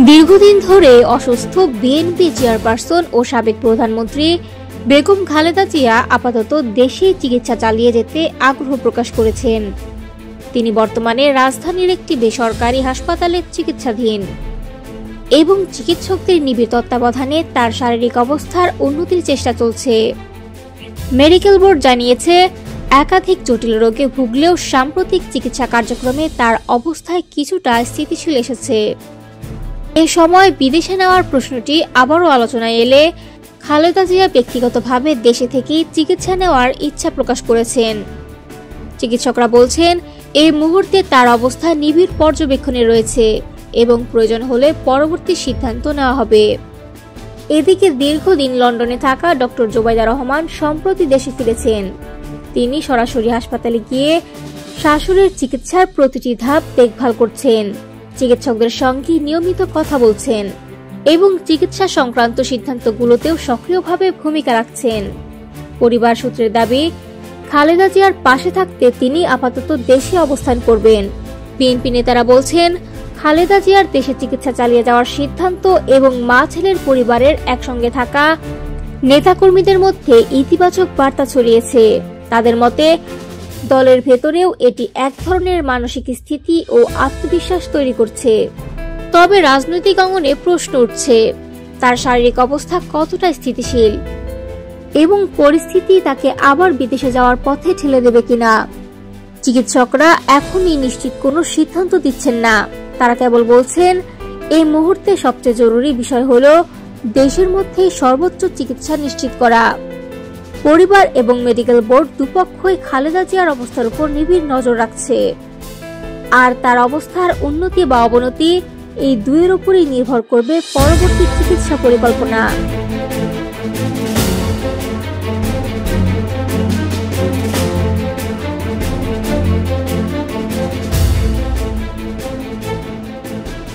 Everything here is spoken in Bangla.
দীর্ঘদিন ধরে অসুস্থ বিএনপি চেয়ারপারসন ও সাবেক প্রধানমন্ত্রী বেগম খালেদা জিয়া আপাতত দেশে চিকিৎসা চালিয়ে যেতে আগ্রহ প্রকাশ করেছেন। তিনি বর্তমানে রাজধানীর একটি বেসরকারি হাসপাতালে চিকিৎসাধীন এবং চিকিৎসকদের নিবিড় তত্ত্বাবধানে তার শারীরিক অবস্থার উন্নতির চেষ্টা চলছে। মেডিকেল বোর্ড জানিয়েছে, একাধিক জটিল রোগে ভুগলেও সাম্প্রতিক চিকিৎসা কার্যক্রমে তার অবস্থায় কিছুটা স্থিতিশীল এসেছে। এ সময় বিদেশে নেওয়ার প্রশ্নটি আবারও আলোচনায় এলে খালেদা জিয়া ব্যক্তিগতভাবে দেশে থেকেই চিকিৎসা নেওয়ার ইচ্ছা প্রকাশ করেছেন। চিকিৎসকরা বলছেন, এই মুহূর্তে তার অবস্থা নিবিড় পর্যবেক্ষণে রয়েছে এবং প্রয়োজন হলে পরবর্তী সিদ্ধান্ত নেওয়া হবে। এদিকে দীর্ঘদিন লন্ডনে থাকা ডক্টর জোবাইদা রহমান সম্প্রতি দেশে ফিরেছেন। তিনি সরাসরি হাসপাতালে গিয়ে শাশুড়ির চিকিৎসার প্রতিটি ধাপ দেখভাল করছেন, চিকিৎসকদের সঙ্গে নিয়মিত কথা বলছেন এবং চিকিৎসা সংক্রান্ত সিদ্ধান্তগুলোতেও সক্রিয়ভাবে ভূমিকা রাখছেন। পরিবার সূত্রের দাবি, খালেদা জিয়ার পাশে থাকতে তিনি আপাতত দেশে অবস্থান করবেন। বিএনপি নেতারা বলছেন, খালেদা জিয়ার দেশে চিকিৎসা চালিয়ে যাওয়ার সিদ্ধান্ত এবং মা ছেলের পরিবারের একসঙ্গে থাকা নেতাকর্মীদের মধ্যে ইতিবাচক বার্তা ছড়িয়েছে। তাদের মতে, দলের ভেতরেও এটি এক ধরনের মানসিক স্থিতি ও আত্মবিশ্বাস তৈরি করছে। তবে রাজনৈতিক অঙ্গনে প্রশ্ন উঠছে, তার শারীরিক অবস্থা কতটা স্থিতিশীল এবং পরিস্থিতি তাকে আবার বিদেশে যাওয়ার পথে ঠেলে দেবে কিনা। চিকিৎসকরা এখনই নিশ্চিত কোনো সিদ্ধান্ত দিচ্ছেন না। তারা কেবল বলছেন, এই মুহূর্তে সবচেয়ে জরুরি বিষয় হলো দেশের মধ্যেই সর্বোচ্চ চিকিৎসা নিশ্চিত করা। পরিবার এবং মেডিকেল বোর্ড দুপক্ষই খালেদা জিয়ার অবস্থার উপর নিবিড় নজর রাখছে, আর তার অবস্থার উন্নতি বা অবনতি এই দুইয়ের উপরই নির্ভর করবে পরবর্তী চিকিৎসা পরিকল্পনা।